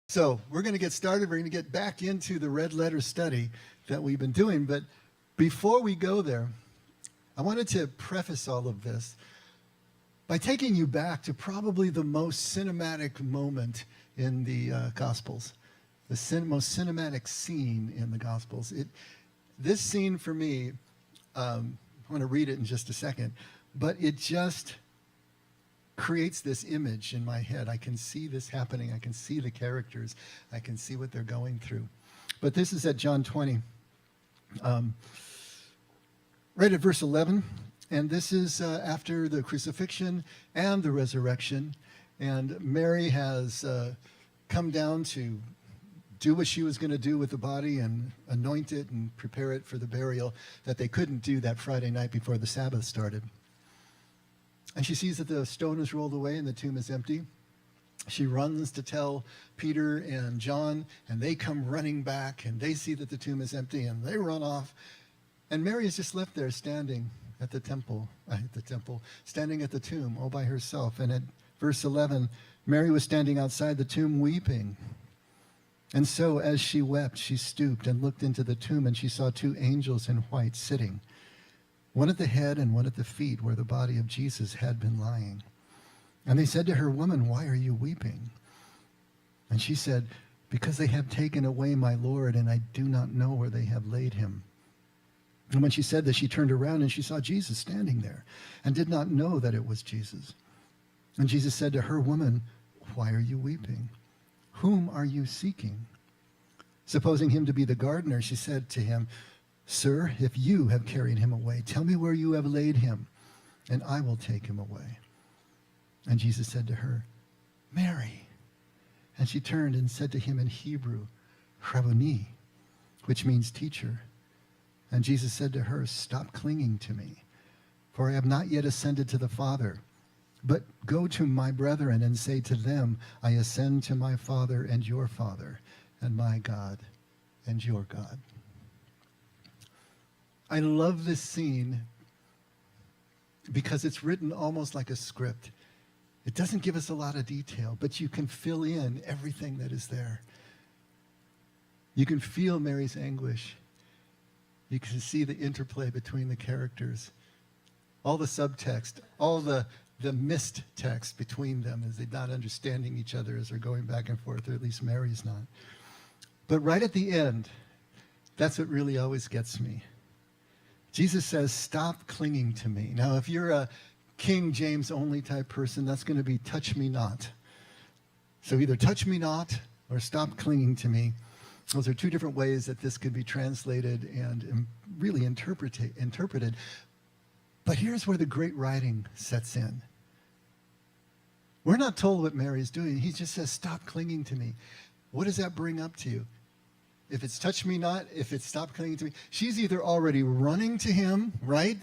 So we're going to get started. We're going to get back into the red letter study that we've been doing. But before we go there, I wanted to preface all of this by taking you back to probably the most cinematic moment in the Gospels, the most cinematic scene in the Gospels. This scene for me, I'm going to read it in just a second, but it just creates this image in my head. I can see this happening. I can see the characters. I can see what they're going through. But this is at John 20, right at verse 11. And this is after the crucifixion and the resurrection. And Mary has come down to do what she was going to do with the body and anoint it and prepare it for the burial that they couldn't do that Friday night before the Sabbath started. And she sees that the stone is rolled away and the tomb is empty. She runs to tell Peter and John, and they come running back, and they see that the tomb is empty, and they run off. And Mary is just left there standing at the temple, standing at the tomb all by herself. And at verse 11, Mary was standing outside the tomb weeping. And so as she wept, she stooped and looked into the tomb, and she saw two angels in white sitting, one at the head and one at the feet where the body of Jesus had been lying. And they said to her, "Woman, why are you weeping?" And she said, "Because they have taken away my Lord, and I do not know where they have laid him." And when she said this, she turned around and she saw Jesus standing there and did not know that it was Jesus. And Jesus said to her, "Woman, why are you weeping? Whom are you seeking?" Supposing him to be the gardener, she said to him, "Sir, if you have carried him away, tell me where you have laid him, and I will take him away." And Jesus said to her, "Mary." And she turned and said to him in Hebrew, "Rabboni," which means teacher. And Jesus said to her, "Stop clinging to me, for I have not yet ascended to the Father. But go to my brethren and say to them, I ascend to my Father and your Father, and my God and your God." I love this scene because it's written almost like a script. It doesn't give us a lot of detail, but you can fill in everything that is there. You can feel Mary's anguish. You can see the interplay between the characters, all the subtext, all the missed text between them as they're not understanding each other as they're going back and forth, or at least Mary's not. But right at the end, that's what really always gets me. Jesus says, "Stop clinging to me." Now, if you're a King James only type person, that's going to be "touch me not." So either touch me not or stop clinging to me. Those are two different ways that this could be translated and really interpreted. But here's where the great writing sets in. We're not told what Mary's doing. He just says, "Stop clinging to me." What does that bring up to you? If it's touch me not, if it's stop clinging to me, she's either already running to him, right?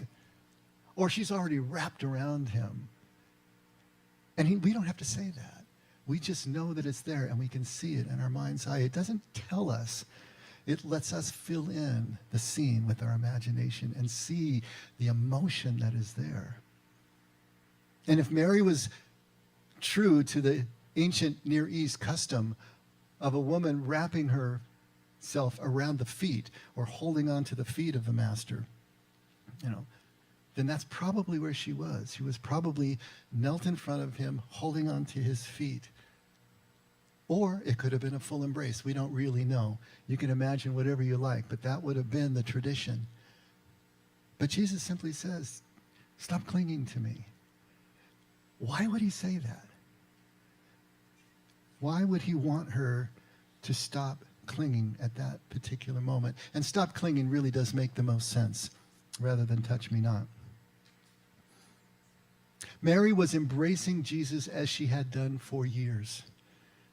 Or she's already wrapped around him. And we don't have to say that. We just know that it's there, and we can see it in our mind's eye. It doesn't tell us. It lets us fill in the scene with our imagination and see the emotion that is there. And if Mary was true to the ancient Near East custom of a woman wrapping herself around the feet or holding on to the feet of the master, then that's probably where she was. She was probably knelt in front of him, holding on to his feet. Or it could have been a full embrace. We don't really know. You can imagine whatever you like, but that would have been the tradition. But Jesus simply says, "Stop clinging to me." Why would he say that? Why would he want her to stop clinging at that particular moment? And "stop clinging" really does make the most sense, rather than "touch me not." Mary was embracing Jesus as she had done for years.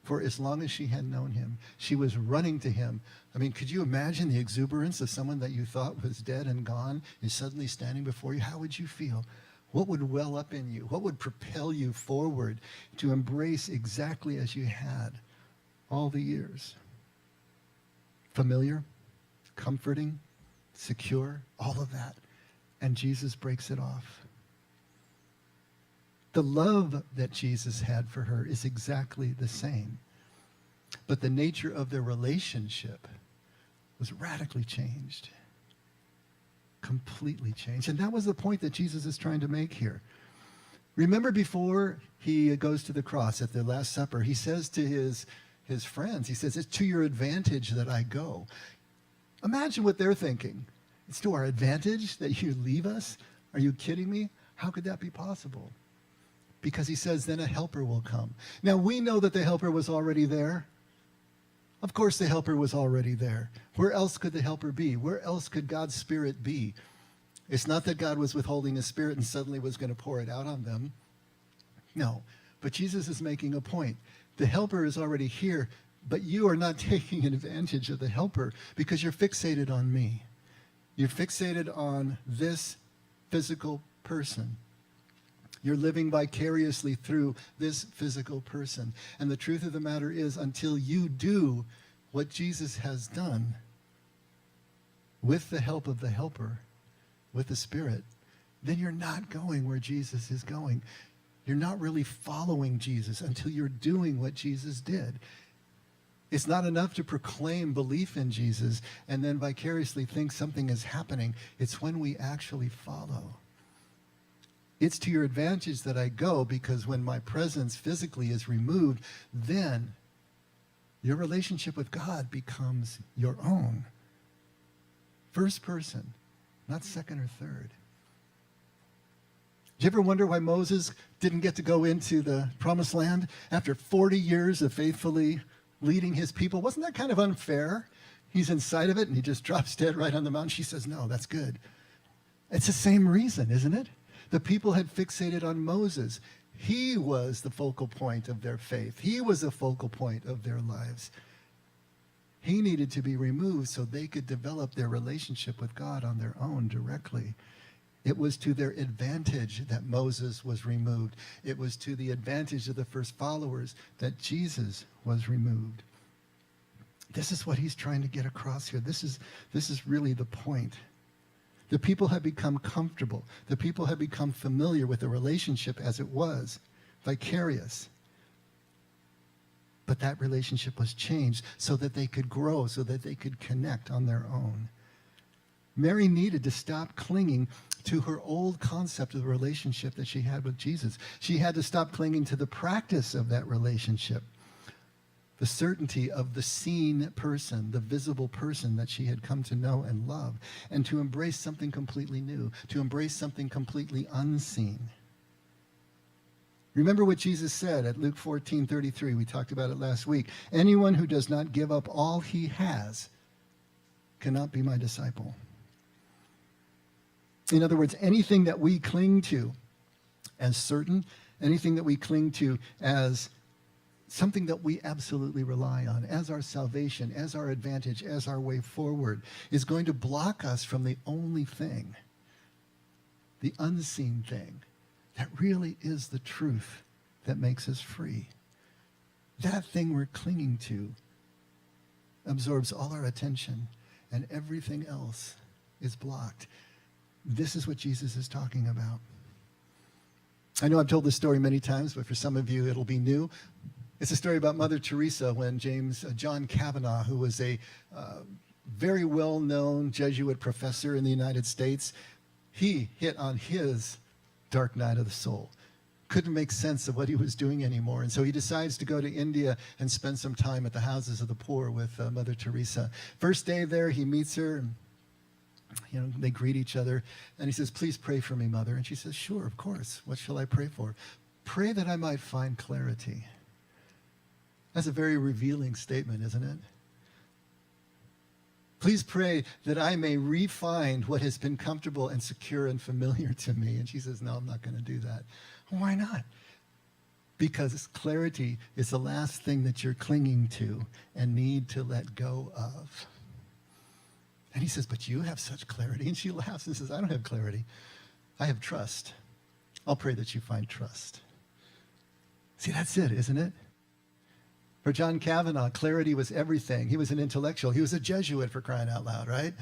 For as long as she had known him, she was running to him. I mean, could you imagine the exuberance of someone that you thought was dead and gone is suddenly standing before you? How would you feel? What would well up in you? What would propel you forward to embrace exactly as you had all the years? Familiar, comforting, secure, all of that. And Jesus breaks it off. The love that Jesus had for her is exactly the same. But the nature of their relationship was radically changed. Completely changed. And that was the point that Jesus is trying to make here. Remember before he goes to the cross at the Last Supper, he says to his friends, he says, it's to your advantage that I go. Imagine what they're thinking. It's to our advantage that you leave us? Are you kidding me? How could that be possible? Because he says, then a helper will come. Now, we know that the helper was already there. Of course, the helper was already there. Where else could the helper be? Where else could God's Spirit be? It's not that God was withholding his Spirit and suddenly was going to pour it out on them. No, but Jesus is making a point. The helper is already here, but you are not taking advantage of the helper because you're fixated on me. You're fixated on this physical person. You're living vicariously through this physical person. And the truth of the matter is, until you do what Jesus has done with the help of the helper, with the Spirit, then you're not going where Jesus is going. You're not really following Jesus until you're doing what Jesus did. It's not enough to proclaim belief in Jesus and then vicariously think something is happening. It's when we actually follow. It's to your advantage that I go, because when my presence physically is removed, then your relationship with God becomes your own. First person, not second or third. Did you ever wonder why Moses didn't get to go into the promised land after 40 years of faithfully leading his people? Wasn't that kind of unfair? He's inside of it and he just drops dead right on the mountain. She says, no, that's good. It's the same reason, isn't it? The people had fixated on Moses. He was the focal point of their faith. He was the focal point of their lives. He needed to be removed so they could develop their relationship with God on their own directly. It was to their advantage that Moses was removed. It was to the advantage of the first followers that Jesus was removed. This is what he's trying to get across here. This is really the point. The people had become comfortable. The people had become familiar with the relationship as it was, vicarious. But that relationship was changed so that they could grow, so that they could connect on their own. Mary needed to stop clinging to her old concept of the relationship that she had with Jesus. She had to stop clinging to the practice of that relationship, the certainty of the seen person, the visible person that she had come to know and love, and to embrace something completely new, to embrace something completely unseen. Remember what Jesus said at Luke 14:33. We talked about it last week. Anyone who does not give up all he has cannot be my disciple. In other words, anything that we cling to as certain, anything that we cling to as something that we absolutely rely on, as our salvation, as our advantage, as our way forward, is going to block us from the only thing, the unseen thing, that really is the truth that makes us free. That thing we're clinging to absorbs all our attention, and everything else is blocked. This is what Jesus is talking about. I know I've told this story many times, but for some of you it'll be new. It's a story about Mother Teresa when John Kavanaugh, who was a very well-known Jesuit professor in the United States, he hit on his dark night of the soul. Couldn't make sense of what he was doing anymore. And so he decides to go to India and spend some time at the houses of the poor with Mother Teresa. First day there, he meets her, and they greet each other. And he says, please pray for me, Mother. And she says, sure, of course. What shall I pray for? Pray that I might find clarity. That's a very revealing statement, isn't it? Please pray that I may refine what has been comfortable and secure and familiar to me. And she says, no, I'm not going to do that. Why not? Because clarity is the last thing that you're clinging to and need to let go of. And he says, but you have such clarity. And she laughs and says, I don't have clarity. I have trust. I'll pray that you find trust. See, that's it, isn't it? For John Kavanaugh, clarity was everything. He was an intellectual. He was a Jesuit, for crying out loud, right?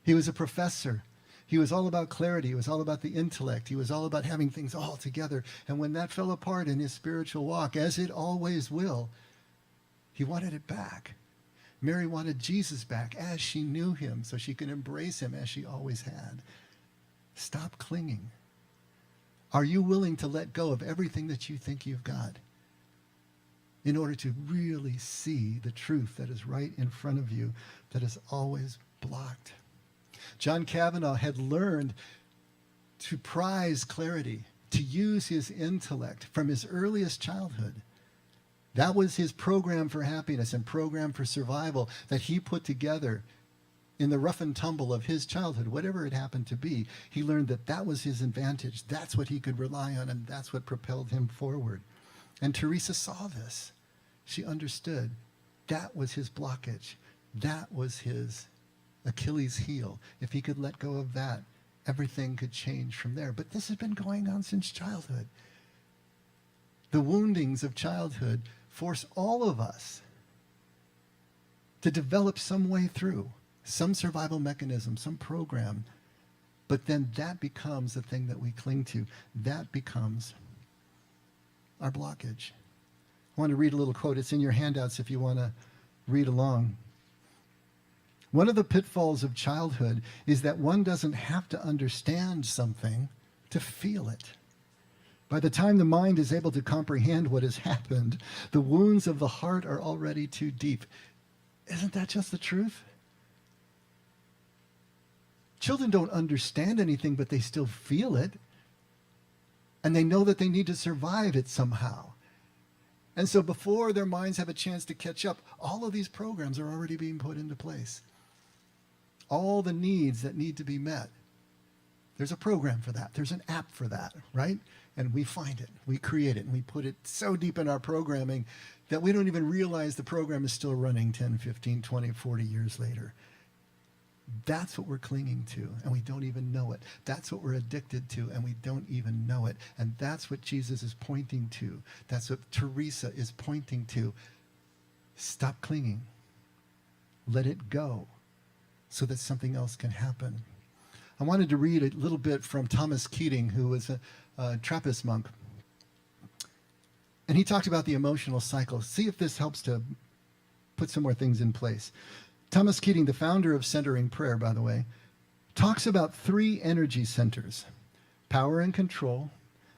He was a professor. He was all about clarity. He was all about the intellect. He was all about having things all together. And when that fell apart in his spiritual walk, as it always will, He wanted it back. Mary wanted Jesus back as she knew him so she could embrace him as she always had. Stop clinging. Are you willing to let go of everything that you think you've got in order to really see the truth that is right in front of you that is always blocked? John Kavanaugh had learned to prize clarity, to use his intellect from his earliest childhood. That was his program for happiness and program for survival that he put together in the rough and tumble of his childhood, whatever it happened to be. He learned that that was his advantage. That's what he could rely on, and that's what propelled him forward. And Teresa saw this. She understood that was his blockage. That was his Achilles heel. If he could let go of that, everything could change from there. But this has been going on since childhood. The woundings of childhood force all of us to develop some way through, some survival mechanism, some program. But then that becomes the thing that we cling to. That becomes our blockage. I want to read a little quote. It's in your handouts if you want to read along. One of the pitfalls of childhood is that one doesn't have to understand something to feel it. By the time the mind is able to comprehend what has happened, the wounds of the heart are already too deep. Isn't that just the truth? Children don't understand anything, but they still feel it. And they know that they need to survive it somehow. And so before their minds have a chance to catch up, all of these programs are already being put into place. All the needs that need to be met. There's a program for that. There's an app for that, right? And we find it, we create it, and we put it so deep in our programming that we don't even realize the program is still running 10, 15, 20, 40 years later. That's what we're clinging to, and we don't even know it. That's what we're addicted to, and we don't even know it. And that's what Jesus is pointing to. That's what Teresa is pointing to. Stop clinging. Let it go so that something else can happen. I wanted to read a little bit from Thomas Keating, who was a Trappist monk. And he talked about the emotional cycle. See if this helps to put some more things in place. Thomas Keating, the founder of Centering Prayer, by the way, talks about 3 energy centers: power and control,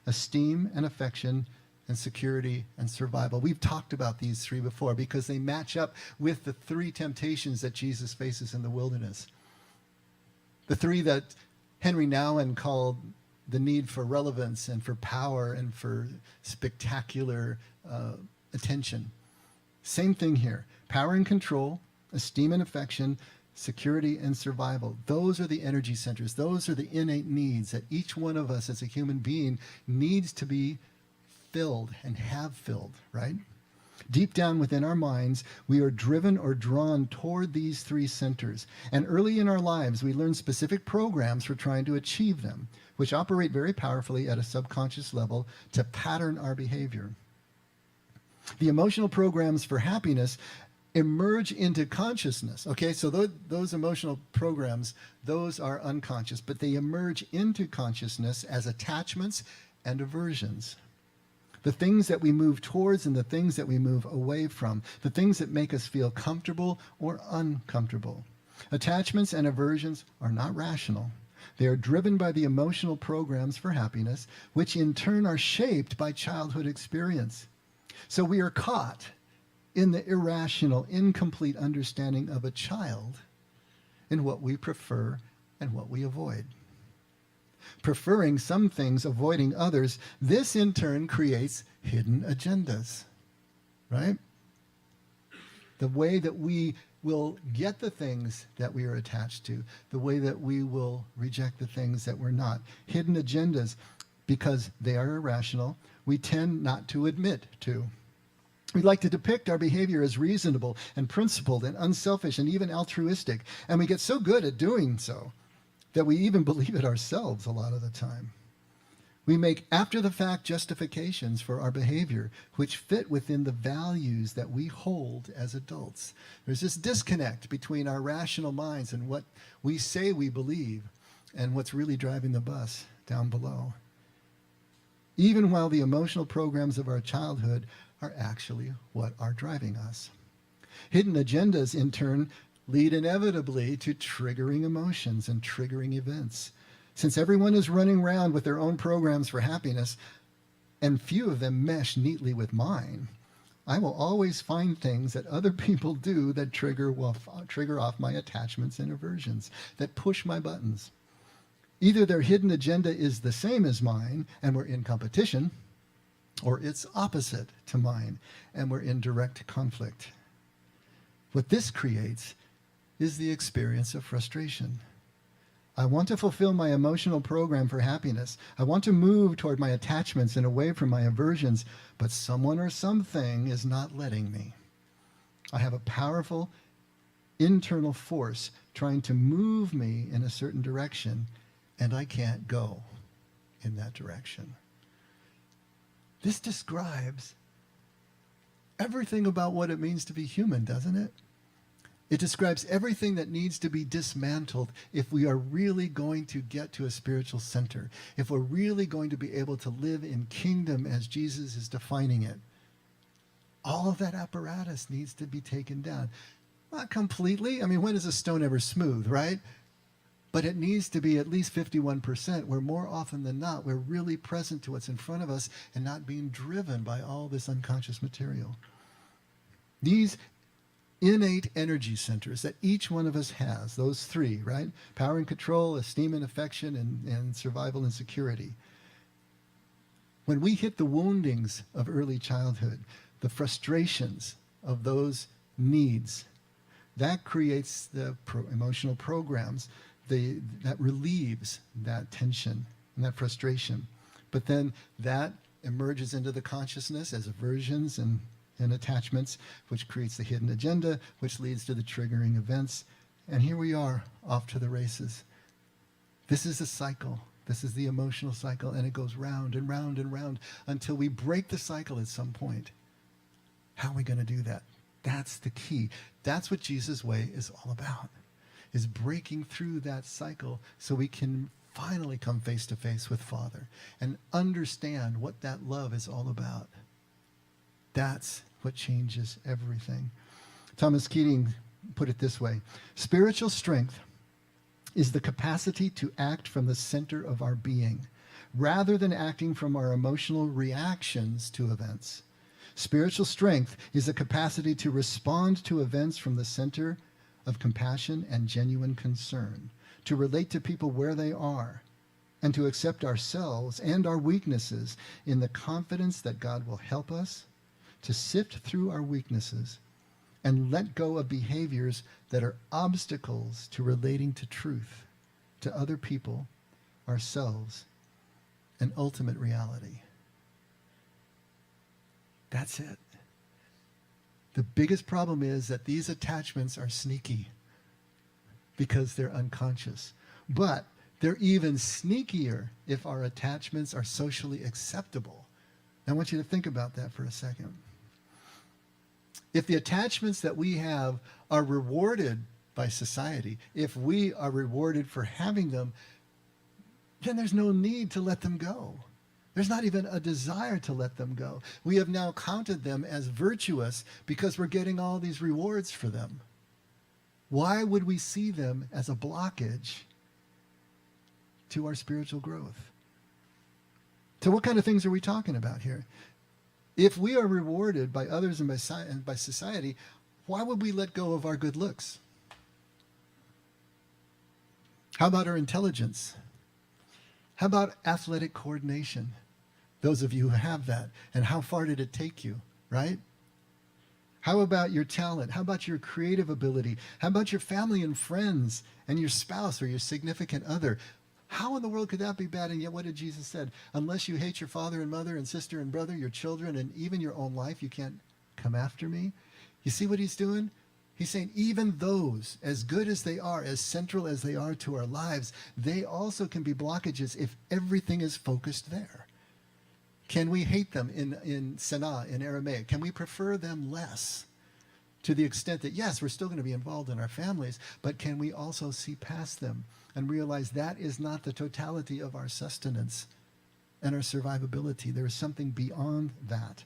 esteem and affection, and security and survival. We've talked about these 3 before because they match up with the 3 temptations that Jesus faces in the wilderness. The 3 that Henry Nouwen called the need for relevance and for power and for spectacular attention. Same thing here. Power and control, esteem and affection, security and survival. Those are the energy centers. Those are the innate needs that each one of us as a human being needs to be filled and have filled, right? Deep down within our minds, we are driven or drawn toward these 3 centers. And early in our lives, we learn specific programs for trying to achieve them, which operate very powerfully at a subconscious level to pattern our behavior. The emotional programs for happiness emerge into consciousness. Okay, so those emotional programs, those are unconscious, but they emerge into consciousness as attachments and aversions. The things that we move towards and the things that we move away from, the things that make us feel comfortable or uncomfortable. Attachments and aversions are not rational. They are driven by the emotional programs for happiness, which in turn are shaped by childhood experience. So we are caught in the irrational, incomplete understanding of a child in what we prefer and what we avoid. Preferring some things, avoiding others, this in turn creates hidden agendas, right? The way that we will get the things that we are attached to, the way that we will reject the things that we're not. Hidden agendas, because they are irrational, we tend not to admit to. We like to depict our behavior as reasonable and principled and unselfish and even altruistic, and we get so good at doing so that we even believe it ourselves a lot of the time. We make after-the-fact justifications for our behavior, which fit within the values that we hold as adults. There's this disconnect between our rational minds and what we say we believe and what's really driving the bus down below. Even while the emotional programs of our childhood are actually what are driving us. Hidden agendas, in turn, lead inevitably to triggering emotions and triggering events. Since everyone is running around with their own programs for happiness, and few of them mesh neatly with mine, I will always find things that other people do that trigger off my attachments and aversions, that push my buttons. Either their hidden agenda is the same as mine and we're in competition, or it's opposite to mine and we're in direct conflict. What this creates is the experience of frustration. I want to fulfill my emotional program for happiness. I want to move toward my attachments and away from my aversions, but someone or something is not letting me. I have a powerful internal force trying to move me in a certain direction, and I can't go in that direction. This describes everything about what it means to be human, doesn't it? It describes everything that needs to be dismantled if we are really going to get to a spiritual center, if we're really going to be able to live in kingdom as Jesus is defining it. All of that apparatus needs to be taken down. Not completely. I mean, when is a stone ever smooth, right? But it needs to be at least 51%, where more often than not, we're really present to what's in front of us and not being driven by all this unconscious material. These innate energy centers that each one of us has, those three, right? Power and control, esteem and affection, and survival and security. When we hit the woundings of early childhood, the frustrations of those needs, that creates the emotional programs that relieves that tension and that frustration. But then that emerges into the consciousness as aversions and attachments, which creates the hidden agenda, which leads to the triggering events. And here we are, off to the races. This is a cycle. This is the emotional cycle, and it goes round and round and round until we break the cycle at some point. How are we going to do that? That's the key. That's what Jesus' way is all about, is breaking through that cycle so we can finally come face to face with Father and understand what that love is all about. That's what changes everything. Thomas Keating put it this way: spiritual strength is the capacity to act from the center of our being, rather than acting from our emotional reactions to events. Spiritual strength is the capacity to respond to events from the center of compassion and genuine concern, to relate to people where they are, and to accept ourselves and our weaknesses in the confidence that God will help us to sift through our weaknesses and let go of behaviors that are obstacles to relating to truth, to other people, ourselves, and ultimate reality. That's it. The biggest problem is that these attachments are sneaky because they're unconscious. But they're even sneakier if our attachments are socially acceptable. I want you to think about that for a second. If the attachments that we have are rewarded by society, if we are rewarded for having them, then there's no need to let them go. There's not even a desire to let them go. We have now counted them as virtuous because we're getting all these rewards for them. Why would we see them as a blockage to our spiritual growth? So what kind of things are we talking about here? If we are rewarded by others and by society, why would we let go of our good looks? How about our intelligence? How about athletic coordination? Those of you who have that. And how far did it take you, right? How about your talent? How about your creative ability? How about your family and friends and your spouse or your significant other? How in the world could that be bad? And yet what did Jesus say? Unless you hate your father and mother and sister and brother, your children, and even your own life, you can't come after me. You see what he's doing? He's saying even those, as good as they are, as central as they are to our lives, they also can be blockages if everything is focused there. Can we hate them in Sanaa, in Aramaic? Can we prefer them less? To the extent that, yes, we're still going to be involved in our families, but can we also see past them and realize that is not the totality of our sustenance and our survivability? There is something beyond that.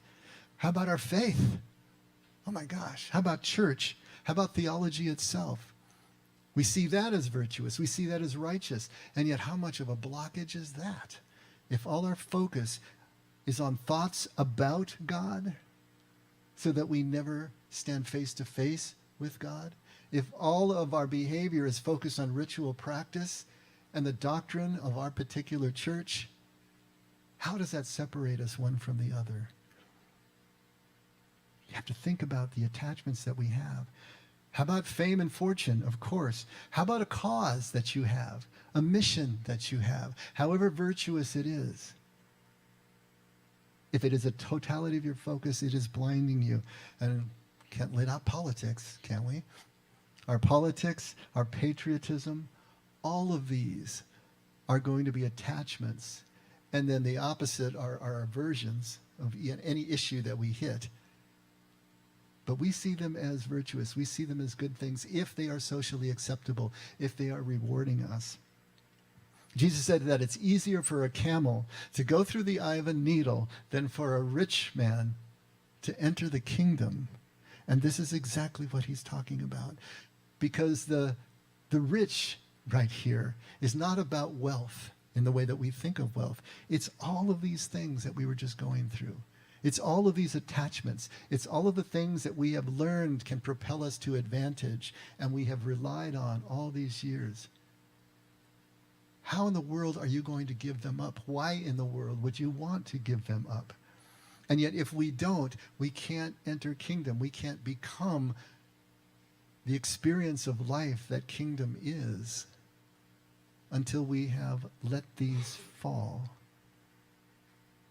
How about our faith? Oh my gosh, how about church? How about theology itself? We see that as virtuous. We see that as righteous. And yet how much of a blockage is that? If all our focus is on thoughts about God so that we never stand face to face with God, if all of our behavior is focused on ritual practice and the doctrine of our particular church, how does that separate us one from the other? You have to think about the attachments that we have. How about fame and fortune? Of course. How about a cause that you have, a mission that you have, however virtuous it is? If it is a totality of your focus, it is blinding you. And can't let out politics, can we? Our politics, our patriotism, all of these are going to be attachments. And then the opposite are our aversions of any issue that we hit. But we see them as virtuous. We see them as good things if they are socially acceptable, if they are rewarding us. Jesus said that it's easier for a camel to go through the eye of a needle than for a rich man to enter the kingdom. And this is exactly what he's talking about. Because the rich right here is not about wealth in the way that we think of wealth. It's all of these things that we were just going through. It's all of these attachments. It's all of the things that we have learned can propel us to advantage and we have relied on all these years. How in the world are you going to give them up? Why in the world would you want to give them up? And yet if we don't, we can't enter kingdom. We can't become the experience of life that kingdom is until we have let these fall.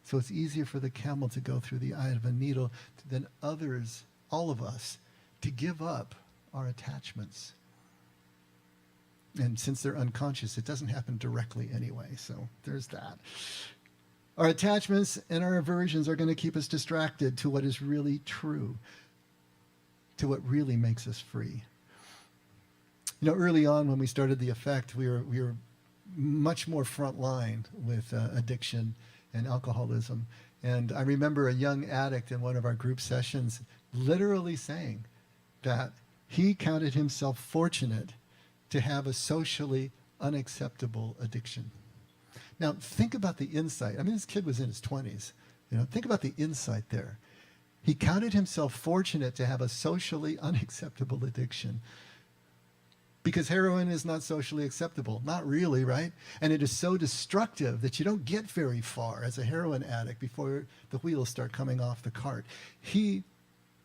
So it's easier for the camel to go through the eye of a needle than others, all of us, to give up our attachments. And since they're unconscious, it doesn't happen directly anyway. So there's that. Our attachments and our aversions are going to keep us distracted to what is really true, to what really makes us free. You know, early on when we started the effect, we were much more frontline with addiction and alcoholism. And I remember a young addict in one of our group sessions literally saying that he counted himself fortunate to have a socially unacceptable addiction. Now, think about the insight. I mean, this kid was in his 20s. You know, think about the insight there. He counted himself fortunate to have a socially unacceptable addiction. Because heroin is not socially acceptable. Not really, right? And it is so destructive that you don't get very far as a heroin addict before the wheels start coming off the cart. He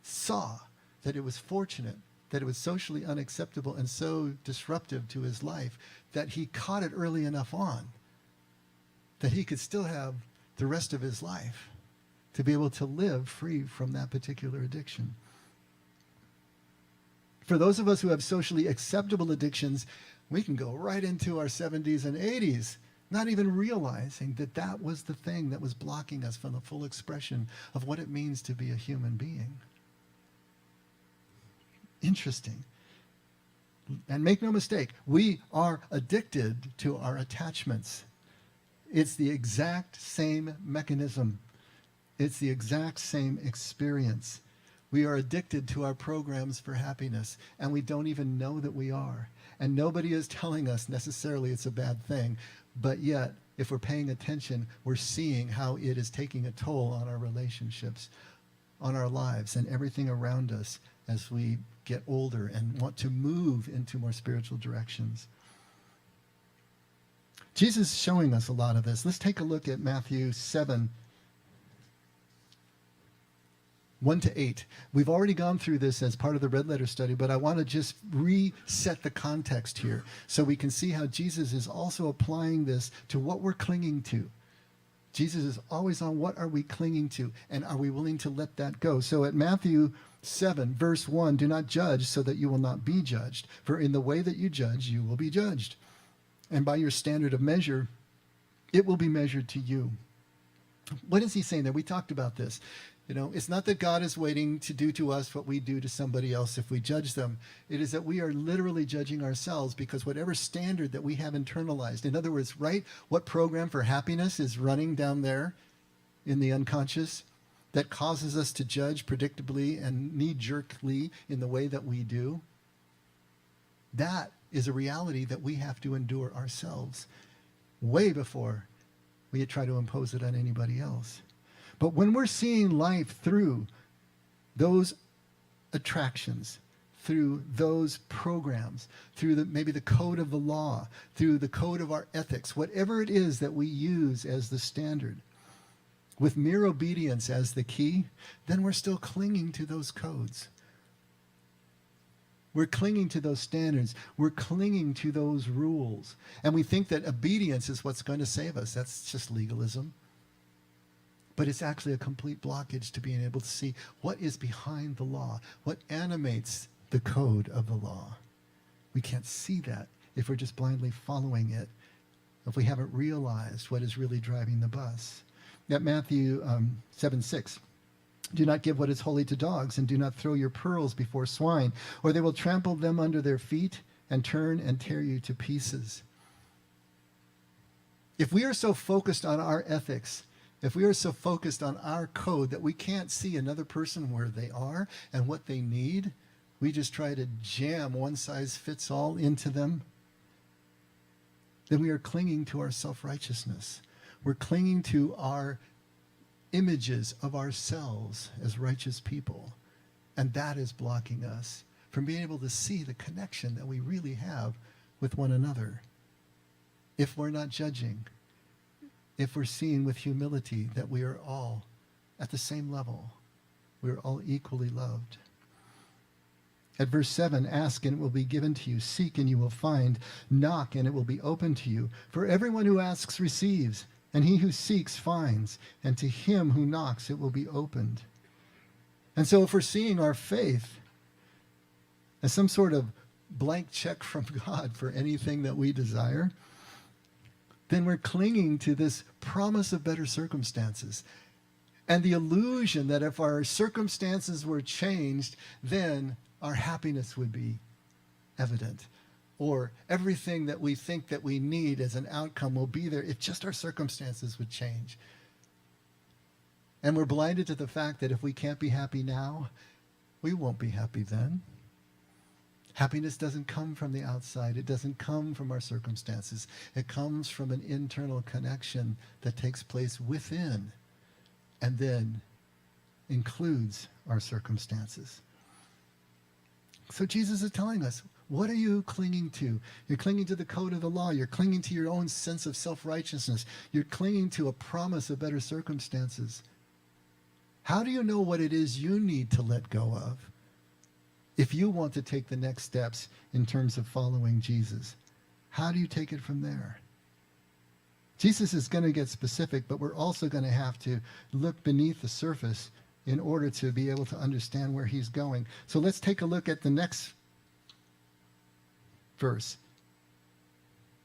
saw that it was fortunate, that it was socially unacceptable and so disruptive to his life that he caught it early enough on that he could still have the rest of his life to be able to live free from that particular addiction. For those of us who have socially acceptable addictions, we can go right into our 70s and 80s, not even realizing that that was the thing that was blocking us from the full expression of what it means to be a human being. Interesting. And make no mistake, we are addicted to our attachments. It's the exact same mechanism. It's the exact same experience. We are addicted to our programs for happiness, and we don't even know that we are. And nobody is telling us necessarily it's a bad thing, but yet, if we're paying attention, we're seeing how it is taking a toll on our relationships, on our lives, and everything around us as we get older and want to move into more spiritual directions. Jesus is showing us a lot of this. Let's take a look at Matthew 7, 1-8. We've already gone through this as part of the red letter study, but I want to just reset the context here so we can see how Jesus is also applying this to what we're clinging to. Jesus is always on what are we clinging to, and are we willing to let that go? So at Matthew 7, verse 1, do not judge so that you will not be judged. For in the way that you judge, you will be judged. And by your standard of measure, it will be measured to you. What is he saying there? We talked about this. You know, it's not that God is waiting to do to us what we do to somebody else if we judge them. It is that we are literally judging ourselves because whatever standard that we have internalized, in other words, right, what program for happiness is running down there in the unconscious? that causes us to judge predictably and knee-jerkly in the way that we do, that is a reality that we have to endure ourselves way before we try to impose it on anybody else. But when we're seeing life through those attractions, through those programs, through maybe the code of the law, through the code of our ethics, whatever it is that we use as the standard, with mere obedience as the key, then we're still clinging to those codes. We're clinging to those standards. We're clinging to those rules. And we think that obedience is what's going to save us. That's just legalism. But it's actually a complete blockage to being able to see what is behind the law, what animates the code of the law. We can't see that if we're just blindly following it, if we haven't realized what is really driving the bus. At Matthew 7:6, do not give what is holy to dogs, and do not throw your pearls before swine, or they will trample them under their feet and turn and tear you to pieces. If we are so focused on our ethics, if we are so focused on our code that we can't see another person where they are and what they need, we just try to jam one size fits all into them, then we are clinging to our self-righteousness. We're clinging to our images of ourselves as righteous people. And that is blocking us from being able to see the connection that we really have with one another. If we're not judging, if we're seeing with humility that we are all at the same level, we're all equally loved. At verse 7, ask and it will be given to you. Seek and you will find. Knock and it will be opened to you. For everyone who asks receives, and he who seeks finds, and to him who knocks it will be opened. And so if we're seeing our faith as some sort of blank check from God for anything that we desire, then we're clinging to this promise of better circumstances. And the illusion that if our circumstances were changed, then our happiness would be evident. Or everything that we think that we need as an outcome will be there if just our circumstances would change. And we're blinded to the fact that if we can't be happy now, we won't be happy then. Happiness doesn't come from the outside. It doesn't come from our circumstances. It comes from an internal connection that takes place within and then includes our circumstances. So Jesus is telling us, what are you clinging to? You're clinging to the code of the law. You're clinging to your own sense of self-righteousness. You're clinging to a promise of better circumstances. How do you know what it is you need to let go of if you want to take the next steps in terms of following Jesus? How do you take it from there? Jesus is going to get specific, but we're also going to have to look beneath the surface in order to be able to understand where he's going. So let's take a look at the next verse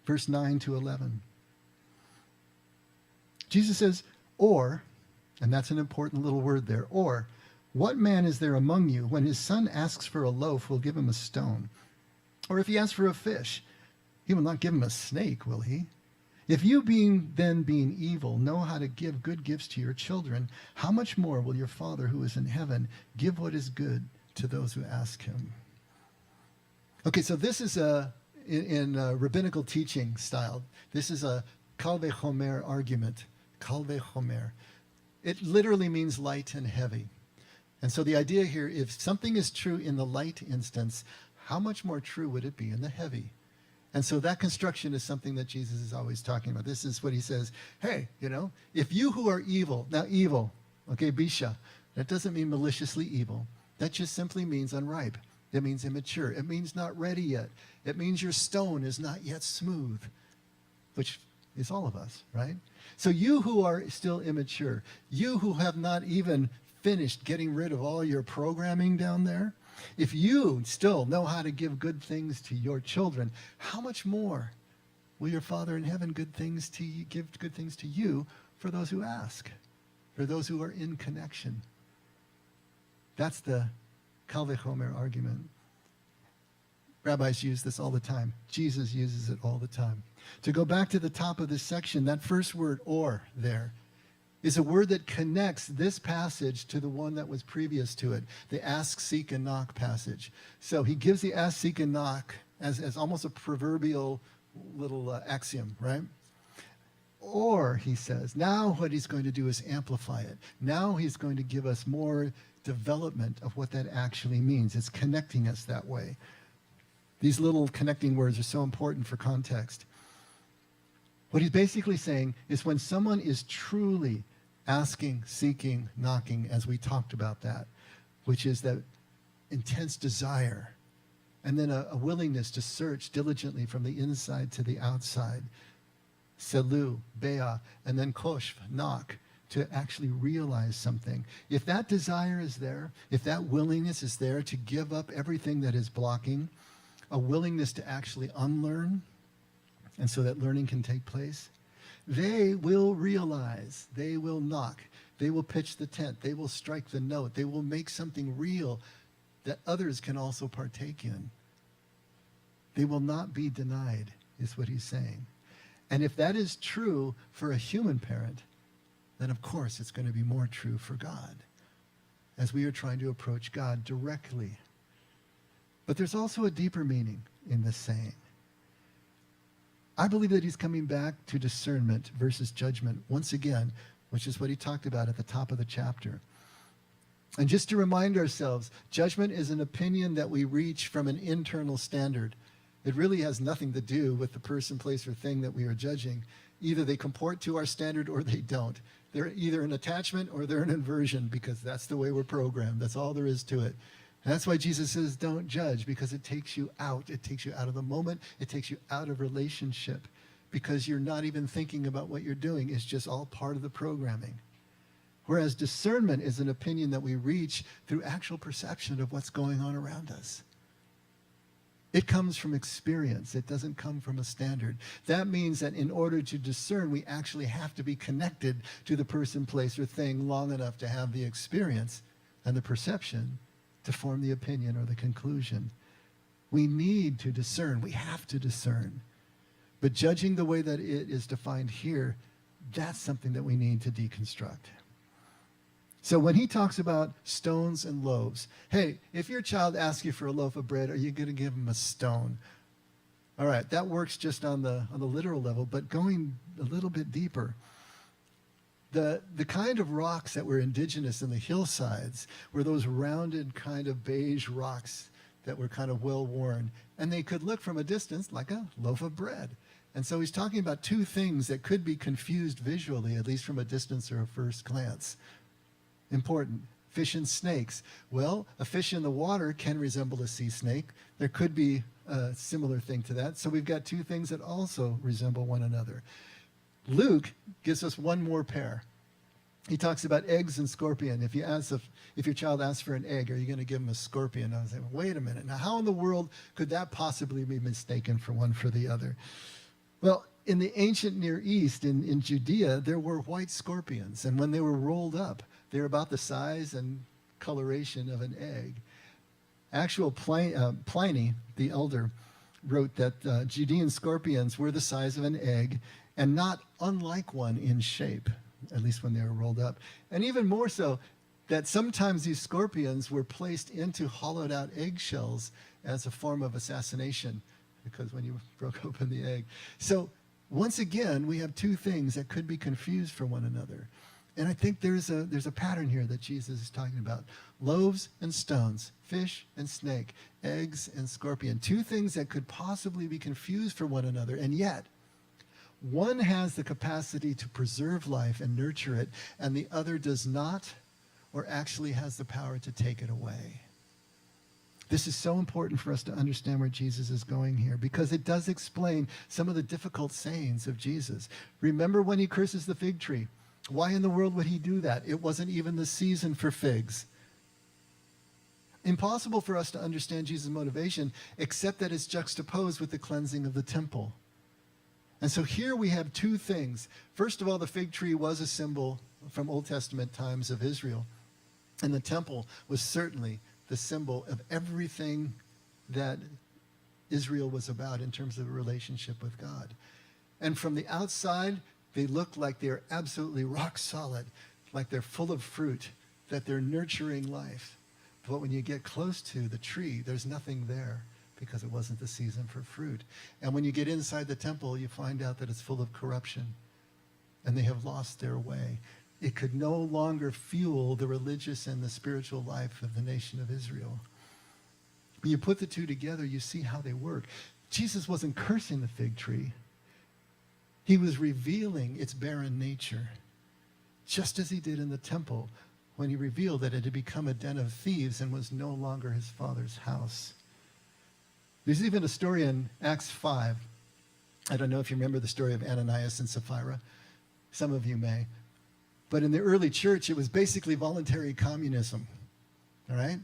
9 to 11. Jesus says, or, and that's an important little word there, or, what man is there among you when his son asks for a loaf, will give him a stone? Or if he asks for a fish, he will not give him a snake, will he? If you being evil know how to give good gifts to your children, how much more will your Father who is in heaven give what is good to those who ask him? Okay, so this is in rabbinical teaching style. This is a kal v'chomer argument. Kal v'chomer. It literally means light and heavy. And so the idea here, if something is true in the light instance, how much more true would it be in the heavy? And so that construction is something that Jesus is always talking about. This is what he says. Hey, if you who are evil, now evil, okay, bisha, that doesn't mean maliciously evil. That just simply means unripe. It means immature. It means not ready yet. It means your stone is not yet smooth, which is all of us, right? So you who are still immature, you who have not even finished getting rid of all your programming down there, if you still know how to give good things to your children, how much more will your Father in heaven give good things to you for those who ask, for those who are in connection? That's the kal v'chomer argument. Rabbis use this all the time. Jesus uses it all the time. To go back to the top of this section, that first word, or, there, is a word that connects this passage to the one that was previous to it, the ask, seek, and knock passage. So he gives the ask, seek, and knock as almost a proverbial little axiom, right? Or, he says, now what he's going to do is amplify it. Now he's going to give us more development of what that actually means. It's connecting us that way. These little connecting words are so important for context. What he's basically saying is when someone is truly asking, seeking, knocking, as we talked about that, which is that intense desire, and then a willingness to search diligently from the inside to the outside, selu, bea, and then koshv, knock, to actually realize something. If that desire is there, if that willingness is there to give up everything that is blocking, a willingness to actually unlearn, and so that learning can take place, they will realize, they will knock, they will pitch the tent, they will strike the note, they will make something real that others can also partake in. They will not be denied, is what he's saying. And if that is true for a human parent, then of course it's going to be more true for God, as we are trying to approach God directly. But there's also a deeper meaning in this saying. I believe that he's coming back to discernment versus judgment once again, which is what he talked about at the top of the chapter. And just to remind ourselves, judgment is an opinion that we reach from an internal standard. It really has nothing to do with the person, place, or thing that we are judging. Either they comport to our standard or they don't. They're either an attachment or they're an inversion, because that's the way we're programmed. That's all there is to it. And that's why Jesus says, don't judge, because it takes you out. It takes you out of the moment. It takes you out of relationship, because you're not even thinking about what you're doing. It's just all part of the programming. Whereas discernment is an opinion that we reach through actual perception of what's going on around us. It comes from experience. It doesn't come from a standard. That means that in order to discern, we actually have to be connected to the person, place, or thing long enough to have the experience and the perception to form the opinion or the conclusion. We need to discern. We have to discern. But judging the way that it is defined here, that's something that we need to deconstruct. So when he talks about stones and loaves, hey, if your child asks you for a loaf of bread, are you going to give him a stone? All right, that works just on the literal level, but going a little bit deeper, the kind of rocks that were indigenous in the hillsides were those rounded kind of beige rocks that were kind of well-worn, and they could look from a distance like a loaf of bread. And so he's talking about two things that could be confused visually, at least from a distance or a first glance. Important. Fish and snakes. Well, a fish in the water can resemble a sea snake. There could be a similar thing to that. So we've got two things that also resemble one another. Luke gives us one more pair. He talks about eggs and scorpion. If your child asks for an egg, are you going to give him a scorpion? I was like, wait a minute. Now, how in the world could that possibly be mistaken for one for the other? Well, in the ancient Near East, in Judea, there were white scorpions. And when they were rolled up, they were about the size and coloration of an egg. Actual Pliny, the elder, wrote that Judean scorpions were the size of an egg and not unlike one in shape, at least when they were rolled up. And even more so, that sometimes these scorpions were placed into hollowed out eggshells as a form of assassination, because when you broke open the egg. So once again, we have two things that could be confused for one another. And I think there's a pattern here that Jesus is talking about. Loaves and stones, fish and snake, eggs and scorpion. Two things that could possibly be confused for one another, and yet one has the capacity to preserve life and nurture it, and the other does not, or actually has the power to take it away. This is so important for us to understand where Jesus is going here, because it does explain some of the difficult sayings of Jesus. Remember when he curses the fig tree? Why in the world would he do that? It wasn't even the season for figs. Impossible for us to understand Jesus' motivation, except that it's juxtaposed with the cleansing of the temple. And so here we have two things. First of all, the fig tree was a symbol from Old Testament times of Israel. And the temple was certainly the symbol of everything that Israel was about in terms of a relationship with God. And from the outside, They look like they're absolutely rock solid, like they're full of fruit, that they're nurturing life. But when you get close to the tree, there's nothing there because it wasn't the season for fruit. And when you get inside the temple, you find out that it's full of corruption, and they have lost their way. It could no longer fuel the religious and the spiritual life of the nation of Israel. When you put the two together, you see how they work. Jesus wasn't cursing the fig tree. He was revealing its barren nature, just as he did in the temple when he revealed that it had become a den of thieves and was no longer his Father's house. There's even a story in Acts 5. I don't know if you remember the story of Ananias and Sapphira. Some of you may. But in the early church, it was basically voluntary communism. All right?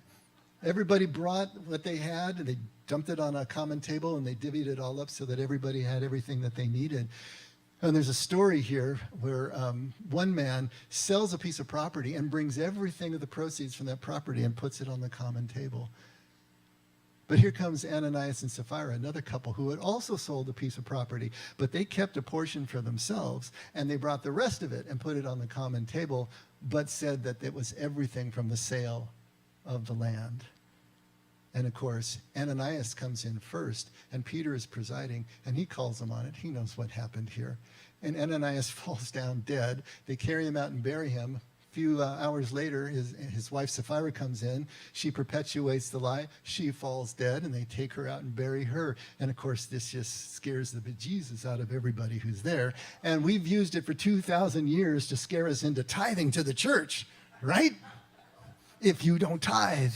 Everybody brought what they had, and they dumped it on a common table, and they divvied it all up so that everybody had everything that they needed. And there's a story here where one man sells a piece of property and brings everything of the proceeds from that property and puts it on the common table. But here comes Ananias and Sapphira, another couple who had also sold a piece of property, but they kept a portion for themselves, and they brought the rest of it and put it on the common table, but said that it was everything from the sale of the land. And of course, Ananias comes in first, and Peter is presiding, and he calls him on it. He knows what happened here. And Ananias falls down dead. They carry him out and bury him. A few hours later, his wife Sapphira comes in. She perpetuates the lie. She falls dead, and they take her out and bury her. And of course, this just scares the bejesus out of everybody who's there. And we've used it for 2,000 years to scare us into tithing to the church, right? If you don't tithe,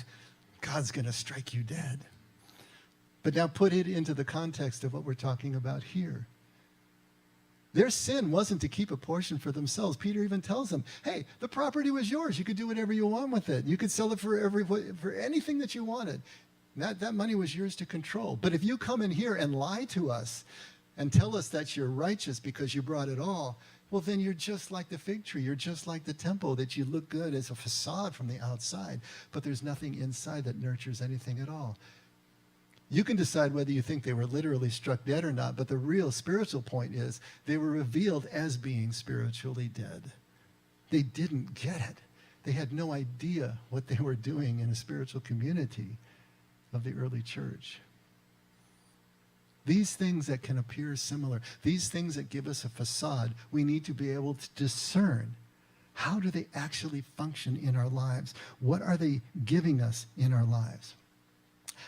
God's going to strike you dead. But now put it into the context of what we're talking about here. Their sin wasn't to keep a portion for themselves. Peter even tells them, hey, the property was yours. You could do whatever you want with it. You could sell it for anything that you wanted. That money was yours to control. But if you come in here and lie to us and tell us that you're righteous because you brought it all, well, then you're just like the fig tree. You're just like the temple, that you look good as a facade from the outside, but there's nothing inside that nurtures anything at all. You can decide whether you think they were literally struck dead or not, but the real spiritual point is they were revealed as being spiritually dead. They didn't get it. They had no idea what they were doing in a spiritual community of the early church. These things that can appear similar, these things that give us a facade, we need to be able to discern. How do they actually function in our lives? What are they giving us in our lives?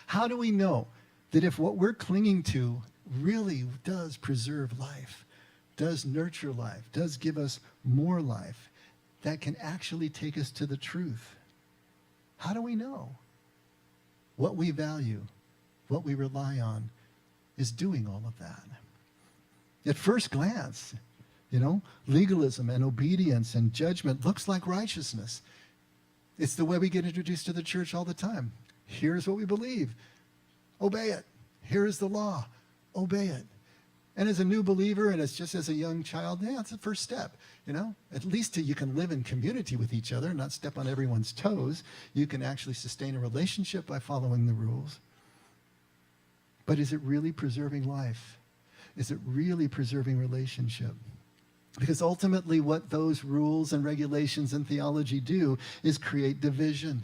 How do we know that if what we're clinging to really does preserve life, does nurture life, does give us more life, that can actually take us to the truth? How do we know? What we value, what we rely on, is doing all of that. At first glance, legalism and obedience and judgment looks like righteousness. It's the way we get introduced to the church all the time. Here's what we believe. Obey it. Here is the law. Obey it. And as a new believer, and just as a young child, it's the first step. At least you can live in community with each other, not step on everyone's toes. You can actually sustain a relationship by following the rules. But is it really preserving life? Is it really preserving relationship? Because ultimately what those rules and regulations and theology do is create division.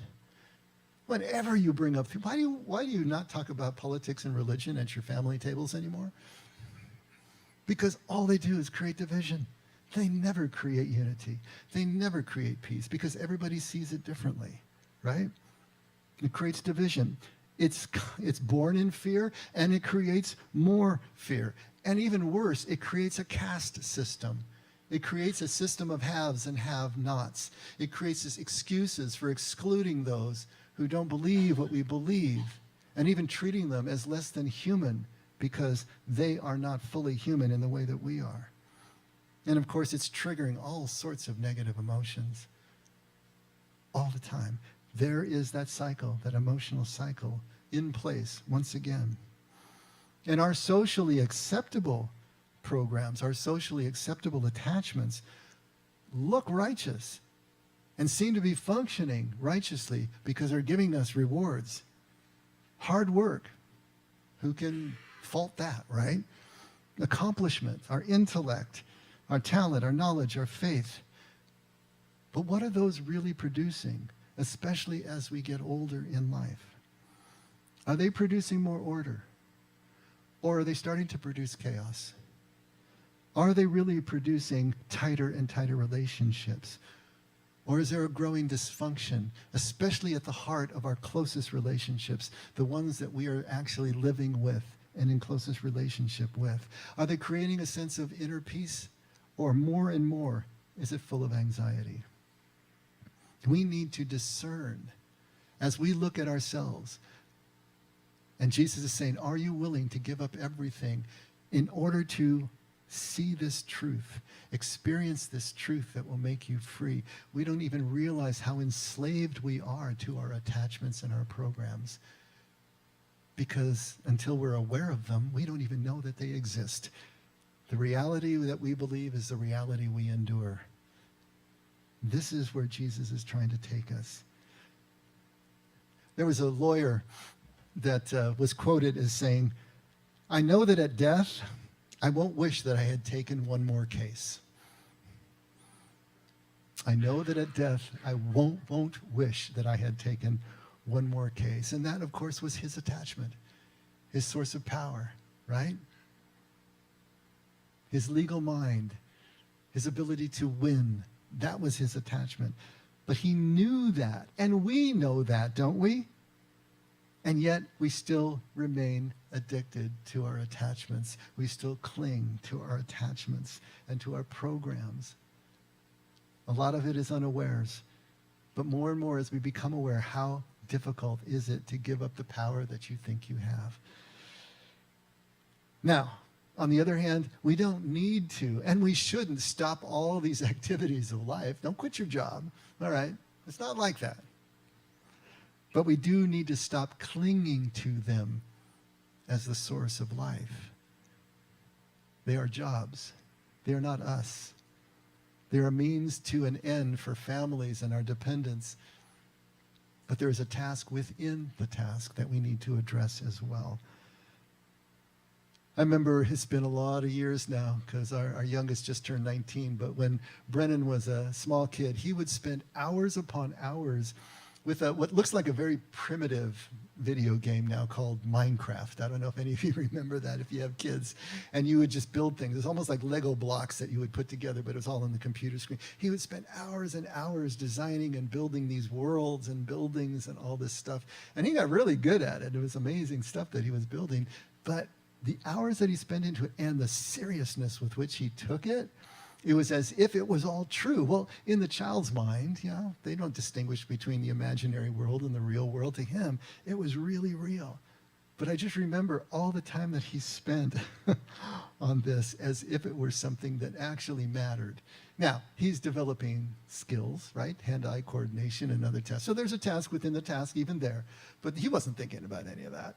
Whenever you bring up, why do you not talk about politics and religion at your family tables anymore? Because all they do is create division. They never create unity. They never create peace because everybody sees it differently, right? It creates division. It's born in fear, and it creates more fear. And even worse, it creates a caste system. It creates a system of haves and have-nots. It creates this excuses for excluding those who don't believe what we believe, and even treating them as less than human because they are not fully human in the way that we are. And of course, it's triggering all sorts of negative emotions all the time. There is that cycle, that emotional cycle in place once again. And our socially acceptable programs, our socially acceptable attachments look righteous and seem to be functioning righteously because they're giving us rewards. Hard work. Who can fault that, right? Accomplishment, our intellect, our talent, our knowledge, our faith. But what are those really producing, especially as we get older in life? Are they producing more order? Or are they starting to produce chaos? Are they really producing tighter and tighter relationships? Or is there a growing dysfunction, especially at the heart of our closest relationships, the ones that we are actually living with and in closest relationship with? Are they creating a sense of inner peace? Or more and more, is it full of anxiety? We need to discern as we look at ourselves. And Jesus is saying, are you willing to give up everything in order to see this truth, experience this truth that will make you free? We don't even realize how enslaved we are to our attachments and our programs, because until we're aware of them, we don't even know that they exist. The reality that we believe is the reality we endure. This is where Jesus is trying to take us. There was a lawyer that was quoted as saying, I know that at death, I won't wish that I had taken one more case. I know that at death, I won't wish that I had taken one more case. And that, of course, was his attachment, his source of power, right? His legal mind, his ability to win, that was his attachment. But he knew that, and we know that, don't we? And yet we still remain addicted to our attachments. We still cling to our attachments and to our programs. A lot of it is unawares. But more and more as we become aware, how difficult is it to give up the power that you think you have? Now, on the other hand, we don't need to, and we shouldn't stop all these activities of life. Don't quit your job, all right? It's not like that. But we do need to stop clinging to them as the source of life. They are jobs. They are not us. They are a means to an end for families and our dependents. But there is a task within the task that we need to address as well. I remember it's been a lot of years now because our youngest just turned 19, but when Brennan was a small kid, he would spend hours upon hours with what looks like a very primitive video game now called Minecraft. I don't know if any of you remember that if you have kids. And you would just build things. It's almost like Lego blocks that you would put together, but it was all on the computer screen. He would spend hours and hours designing and building these worlds and buildings and all this stuff. And he got really good at it. It was amazing stuff that he was building. But the hours that he spent into it and the seriousness with which he took it, it was as if it was all true. Well, in the child's mind, they don't distinguish between the imaginary world and the real world. To him, it was really real. But I just remember all the time that he spent on this as if it were something that actually mattered. Now, he's developing skills, right? Hand-eye coordination and other tasks. So there's a task within the task even there. But he wasn't thinking about any of that.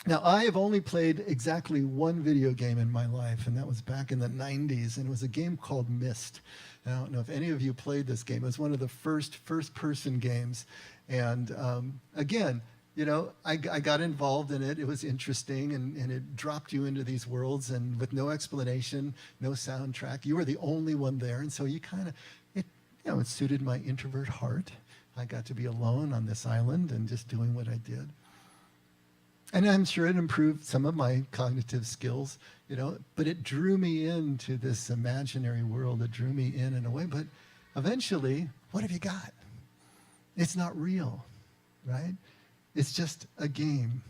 Now, I have only played exactly one video game in my life, and that was back in the 90s, and it was a game called Myst. Now, I don't know if any of you played this game. It was one of the first-person games. And again, I got involved in it. It was interesting, and it dropped you into these worlds, and with no explanation, no soundtrack. You were the only one there, and so you kind of, it suited my introvert heart. I got to be alone on this island and just doing what I did. And I'm sure it improved some of my cognitive skills, but it drew me into this imaginary world. It drew me in a way. But eventually, what have you got? It's not real, right? It's just a game.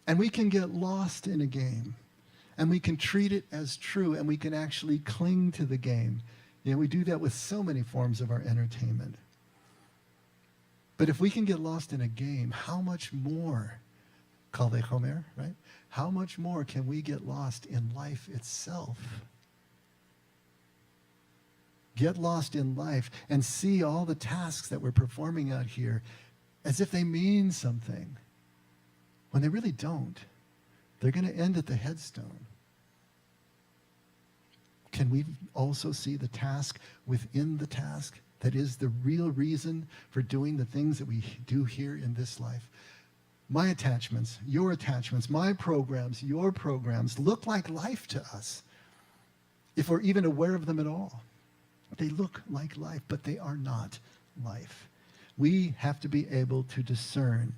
And we can get lost in a game. And we can treat it as true. And we can actually cling to the game. We do that with so many forms of our entertainment. But if we can get lost in a game, how much more? Calde Homer, right? How much more can we get lost in life itself? Get lost in life and see all the tasks that we're performing out here as if they mean something, when they really don't. They're going to end at the headstone. Can we also see the task within the task that is the real reason for doing the things that we do here in this life? My attachments, your attachments, my programs, your programs look like life to us. if we're even aware of them at all. They look like life, but they are not life. We have to be able to discern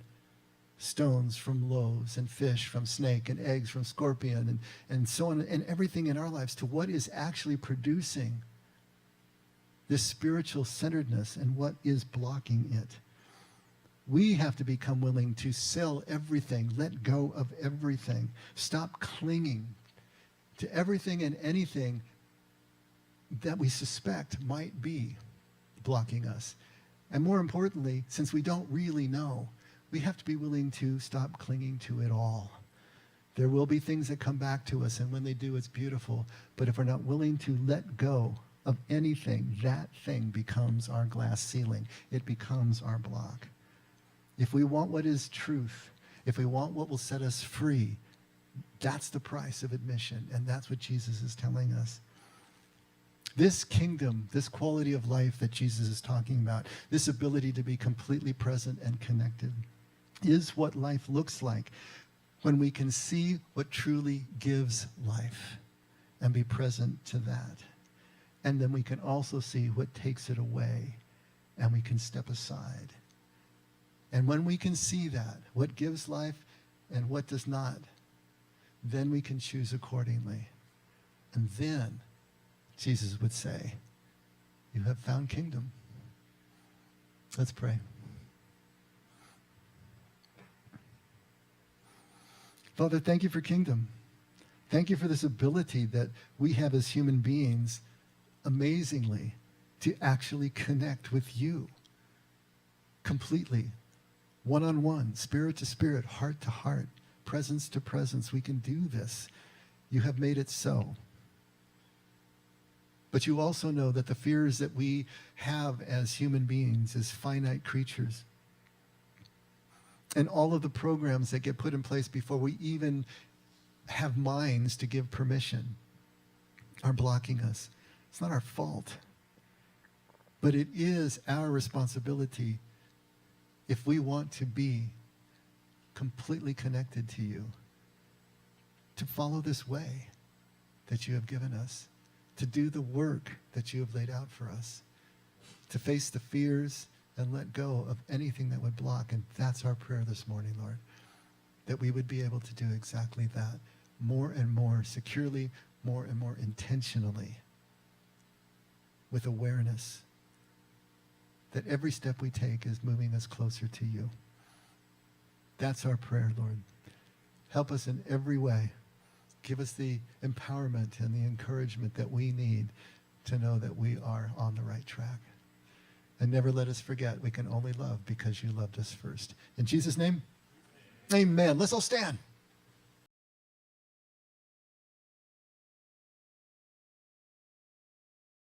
stones from loaves and fish from snake and eggs from scorpion and so on, and everything in our lives to what is actually producing this spiritual centeredness and what is blocking it. We have to become willing to sell everything, let go of everything, stop clinging to everything and anything that we suspect might be blocking us. And more importantly, since we don't really know, we have to be willing to stop clinging to it all. There will be things that come back to us, and when they do, it's beautiful. But if we're not willing to let go of anything, that thing becomes our glass ceiling. It becomes our block. If we want what is truth, if we want what will set us free, that's the price of admission, and that's what Jesus is telling us. This kingdom, this quality of life that Jesus is talking about, this ability to be completely present and connected, is what life looks like when we can see what truly gives life and be present to that. And then we can also see what takes it away, and we can step aside. And when we can see that, what gives life and what does not, then we can choose accordingly. And then Jesus would say, you have found kingdom. Let's pray. Father, thank you for kingdom. Thank you for this ability that we have as human beings, amazingly, to actually connect with you completely, one-on-one, spirit to spirit, heart to heart, presence to presence. We can do this. You have made it so. But you also know that the fears that we have as human beings, as finite creatures, and all of the programs that get put in place before we even have minds to give permission, are blocking us. It's not our fault. But it is our responsibility, if we want to be completely connected to you, to follow this way that you have given us, to do the work that you have laid out for us, to face the fears and let go of anything that would block. And that's our prayer this morning, Lord, that we would be able to do exactly that, more and more securely, more and more intentionally, with awareness that every step we take is moving us closer to you. That's our prayer, Lord. Help us in every way. Give us the empowerment and the encouragement that we need to know that we are on the right track. And never let us forget we can only love because you loved us first. In Jesus' name, amen. Let's all stand.